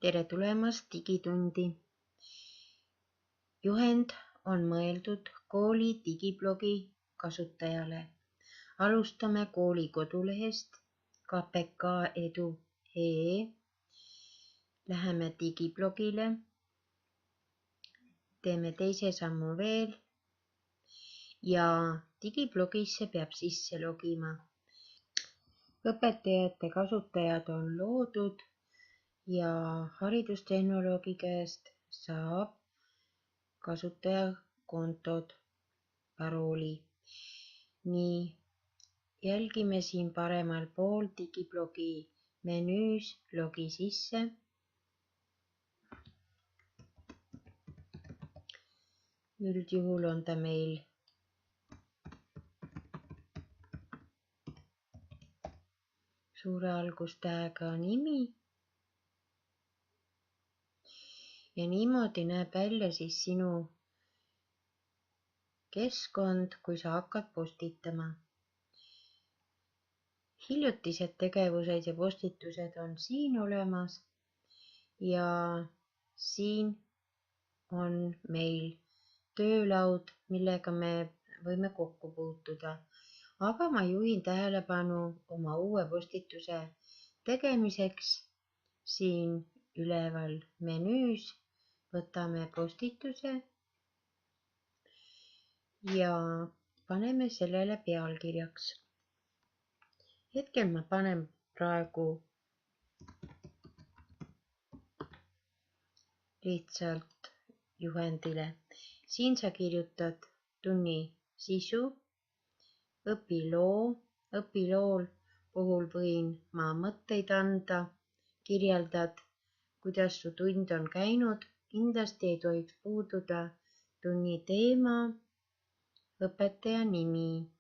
Tere tulemast digitundi. Juhend on mõeldud kooli digiblogi kasutajale. Alustame kooli kodulehest kpk.edu.ee. Läheme digiblogile. Teeme teise sammu veel ja digiblogisse peab sisse logima. Õpetajate kasutajad on loodud ja haridustehnoloogi käest saab kasutajakontod, parooli. Nii, jälgime siin paremal pool digiblogi menüüs logi sisse. Üldjuhul on ta meil suure algustähega nimi. Ja niimoodi näeb välja siis sinu keskkond, kui sa hakkad postitama. Hiljutised tegevused ja postitused on siin olemas ja siin on meil töölaud, millega me võime kokku puutuda. Aga ma juhin tähelepanu oma uue postituse tegemiseks siin üleval menüüs. Võtame postituse ja paneme sellele pealkirjaks. Hetkel ma panen praegu lihtsalt juhendile. Siin sa kirjutad tunni sisu, õpiloo. Õpilool puhul võin ma mõtteid anda, kirjeldad, kuidas su tund on käinud. Kindlasti ei tohiks puududa tunni teema, õpetaja nimi.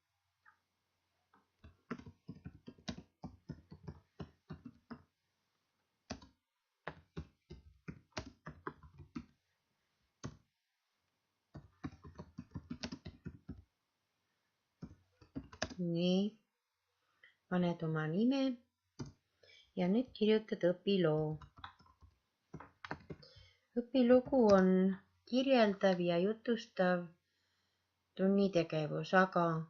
Nii, paned oma nime ja nüüd kirjutad õpiloo. Õpilugu on kirjeldav ja jutustav tunnitegevus, aga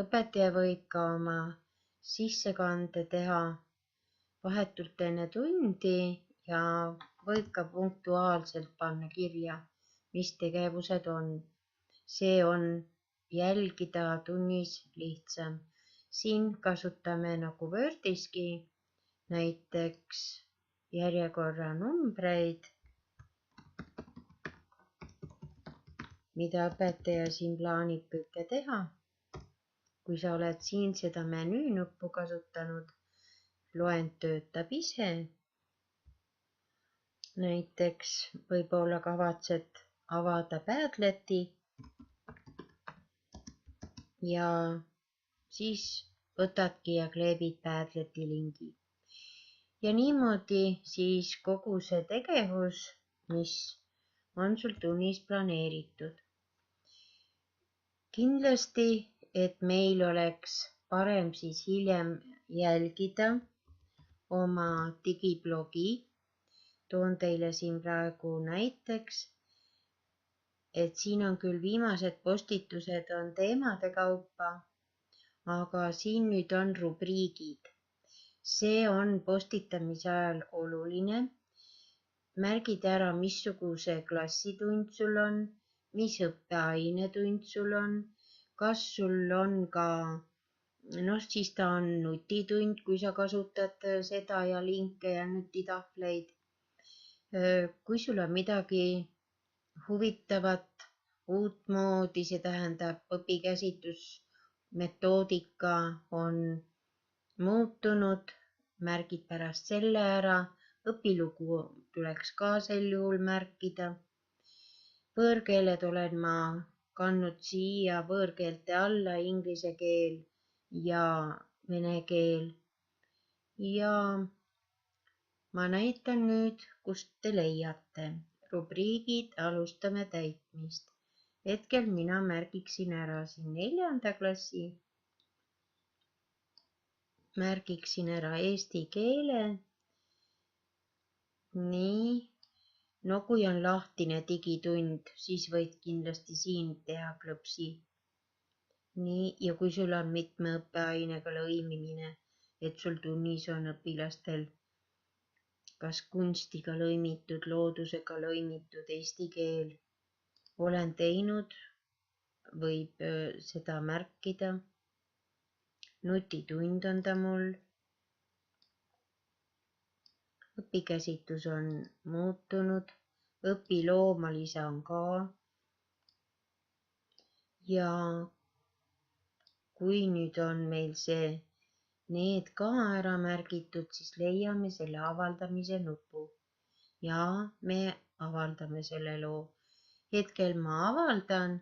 õpetaja võib ka oma sissekande teha vahetult enne tundi ja võib ka punktuaalselt panna kirja, mis tegevused on. See on jälgida tunnis lihtsam. Siin kasutame nagu Wordiski näiteks järjekorranumbreid, mida õpetaja siin plaanib kõike teha. Kui sa oled siin seda menüünuppu kasutanud, loend töötab ise. Näiteks võib-olla kavatsed avada Padleti ja siis võtadki ja kleebid Padleti lingi. Ja niimoodi siis kogu see tegevus, mis on sul tunnis planeeritud. Kindlasti, et meil oleks parem siis hiljem jälgida oma digiblogi. Toon teile siin praegu näiteks, et siin on küll viimased postitused on teemade kaupa, aga siin nüüd on rubriigid. See on postitamise ajal oluline. Märgid ära, missuguse klassitund sul on, mis õppeainetund sul on, kas sul on ka, siis ta on nutitund, kui sa kasutad seda ja linke ja nutitahvleid. Kui sul on midagi huvitavat, uutmoodi, see tähendab õpikäsitlusmetoodika on muutunud, märgid pärast selle ära. Õpilugu tuleks ka sel juhul märkida. Võõrkeeled olen ma kandnud siia võõrkeelte alla inglise keel ja vene keel. Ja ma näitan nüüd, kust te leiate. Rubriigid, alustame täitmist. Hetkel mina märgiksin ära siin 4. klassi. Märgiksin ära eesti keele. nii, no kui on lahtine digitund, siis võid kindlasti siin teha klõpsi. nii, ja kui sul on mitme õppeainega lõimimine, et sul tunnis on õpilastel kas kunstiga lõimitud, loodusega lõimitud eesti keel, olen teinud, võib seda märkida. Nutitund on ta mul. Õpikäsitlus on muutunud, õpiloomalisa on ka. Ja kui nüüd on meil need ka ära märgitud, siis leiame selle avaldamise nupu ja me avaldame selle loo. Hetkel ma avaldan,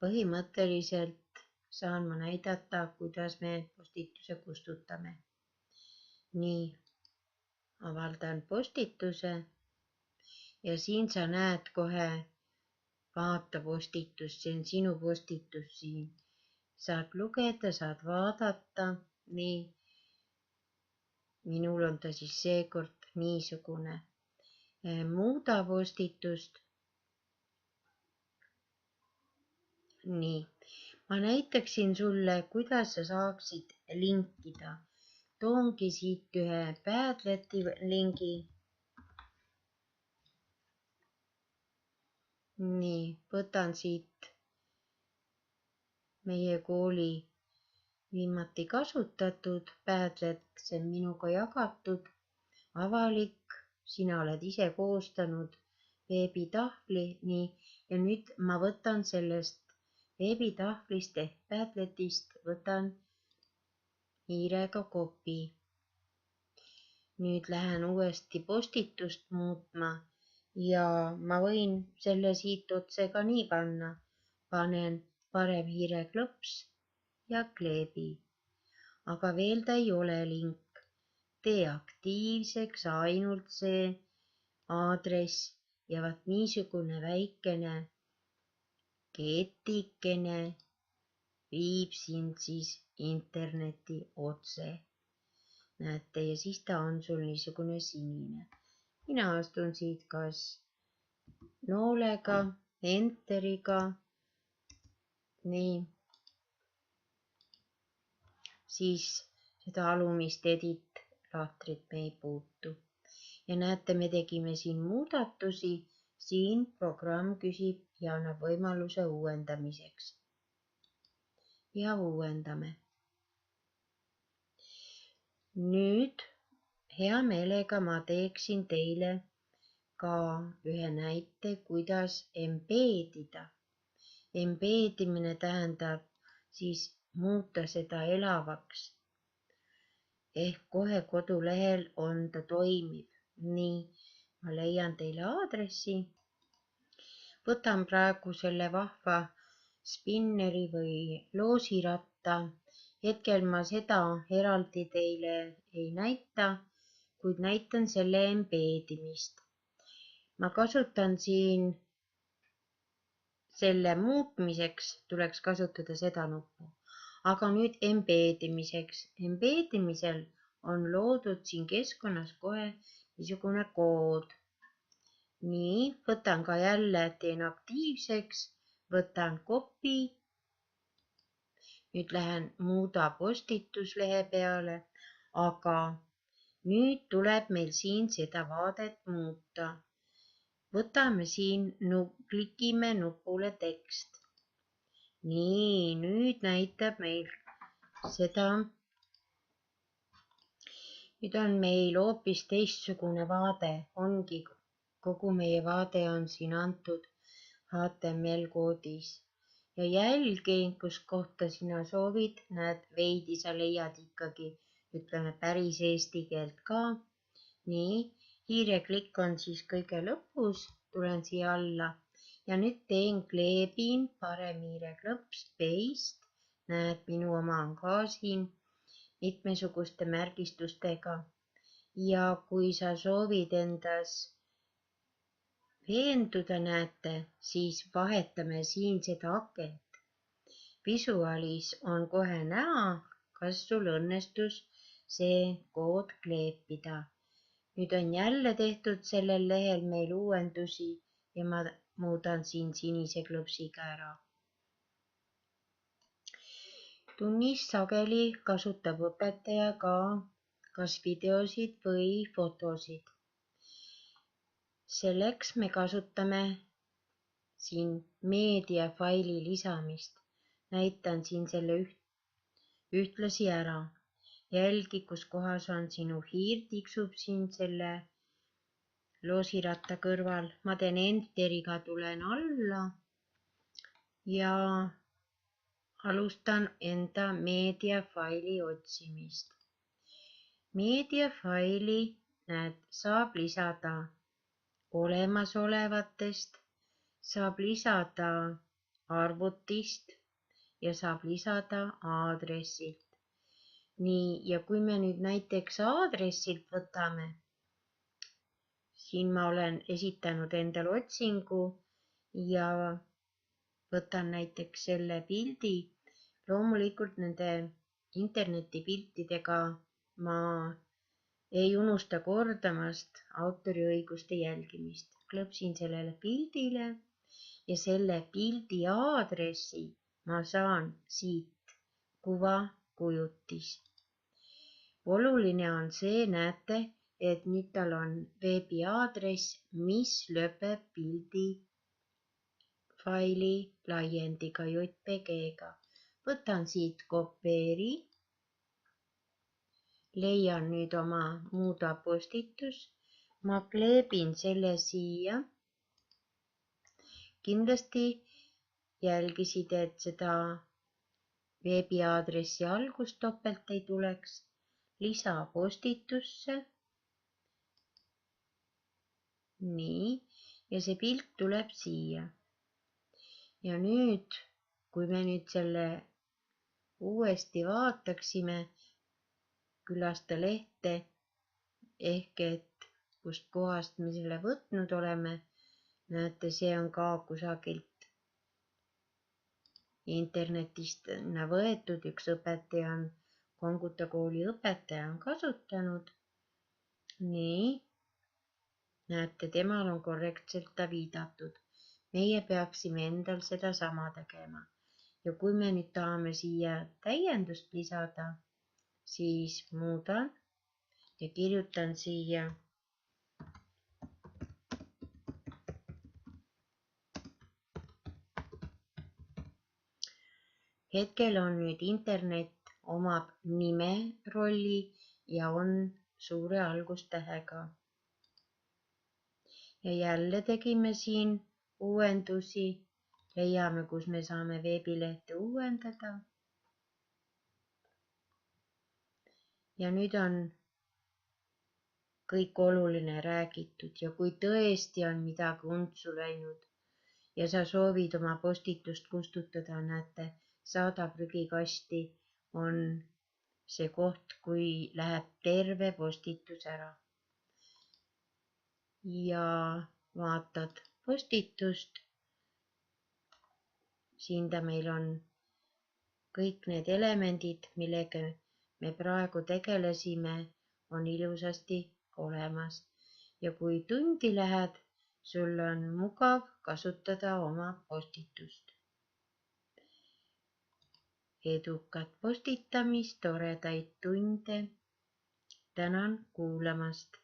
põhimõtteliselt saan ma näidata, kuidas me postituse kustutame. nii, avaldan postituse ja siin sa näed kohe, vaata postitust, see on sinu postitus siin. Saad lugeda, saad vaadata, nii. Minul on ta siis seekord niisugune. Muuda postitust. nii, ma näitaksin sulle, kuidas sa saaksid linkida. Toongi siit ühe Padleti lingi. nii, võtan siit meie kooli viimati kasutatud Padlet, see on minuga jagatud, avalik, sina oled ise koostanud veebitahvli, nii, ja nüüd ma võtan sellest veebitahvlist ehk Padletist, võtan hiirega kopi. Nüüd lähen uuesti postitust muutma ja ma võin selle siit otse ka nii panna. Panen parem hiireklõps ja kleebi. Aga veel ta ei ole link. Tee aktiivseks ainult see aadress ja vaat niisugune väikene ketikene viib sind siis internetti otse. Näete, ja siis ta on sul niisugune sinine. Mina astun siit kas noolega, enteriga, nii, siis seda alumist edit lahtrit me ei puutu. Ja näete, me tegime siin muudatusi, siin programm küsib ja annab võimaluse uuendamiseks. Ja uuendame. Nüüd hea meelega ma teeksin teile ka ühe näite, kuidas embeedida. Embeedimine tähendab siis muuta seda elavaks. Ehk kohe kodulehel on ta toimiv. Nii, ma leian teile aadressi. Võtan praegu selle vahva spinneri või loosiratta. Hetkel ma seda eraldi teile ei näita, kuid näitan selle embeedimist. Ma kasutan siin selle muutmiseks, tuleks kasutada seda nuppu. Aga nüüd embeedimiseks. Embeedimisel on loodud siin keskkonnas kohe niisugune kood. Nii, võtan ka jälle, teen aktiivseks, võtan kopi. Nüüd lähen muuda postituslehe peale, aga nüüd tuleb meil siin seda vaadet muuta. Võtame siin, klikime nupule tekst. Nii, nüüd näitab meil seda. Nüüd on meil hoopis teistsugune vaade, ongi kogu meie vaade on siin antud HTML koodis. Ja jälgi, kus kohta sina soovid, näed, veidi sa leiad ikkagi, ütleme päris eesti keelt ka. Nii, hiireklikk on siis kõige lõpus, tulen siia alla ja nüüd teen, kleebin, parem hiireklõps, paste, näed, minu oma on ka siin mitmesuguste märgistustega. Ja kui sa soovid endas veenduda, näete, siis vahetame siin seda akent. Visuaalis on kohe näha, kas sul õnnestus see kood kleepida. Nüüd on jälle tehtud sellel lehel meil uuendusi ja ma muudan siin sinise klõpsiga ära. Tunnis sageli kasutab õpetaja ka kas videosid või fotosid. Selleks me kasutame siin meediafaili lisamist. Näitan siin selle ühtlasi ära. Jälgi, kus kohas on sinu hiir, tiksub siin selle loosiratta kõrval. Ma teen Enteriga, tulen alla ja alustan enda meediafaili otsimist. Meediafaili saab lisada olemasolevatest, saab lisada arvutist ja saab lisada aadressilt. Nii, ja kui me nüüd näiteks aadressilt võtame, siin ma olen esitanud endale otsingu ja võtan näiteks selle pildi. Loomulikult nende internetipiltidega ma ei unusta kordamast autoriõiguste jälgimist. Klõpsin sellele pildile ja selle pildi aadressi ma saan siit kuvakujutis. Oluline on see, näete, et nüüd tal on veebiaadress, mis lõpeb pildi faili laiendiga JPG-ga. Võtan siit kopeeri, leian nüüd oma muuda postitus, ma kleebin selle siia. Kindlasti jälgisid, et seda veebiaadressi algust topelt ei tuleks. Lisa postitusse. Nii, ja see pilt tuleb siia. Ja nüüd, kui me nüüd selle uuesti vaataksime, külasta lehte, ehk et kust kohast me selle võtnud oleme, näete, see on ka kusagilt internetist võetud, üks õpetaja on Konguta kooli õpetaja on kasutanud. Nii, näete, temal on korrektselt ta viidatud. Meie peaksime endal seda sama tegema. Ja kui me nüüd tahame siia täiendust lisada, siis muudan ja kirjutan siia hetkel on nüüd internet omab nime rolli ja on suure algustähega. Ja jälle tegime siin uuendusi. Leiame, kus me saame veebilehte uuendada. Ja nüüd on kõik oluline räägitud ja kui tõesti on midagi untsu läinud ja sa soovid oma postitust kustutada, näete, saada prügikasti on see koht, kui läheb terve postitus ära. Ja vaatad postitust. Siin ta meil on kõik need elemendid, millega me praegu tegelesime, on ilusasti olemas. Ja kui tundi lähed, sul on mugav kasutada oma postitust. Edukat postitamist, toredaid tunde. Tänan kuulamast.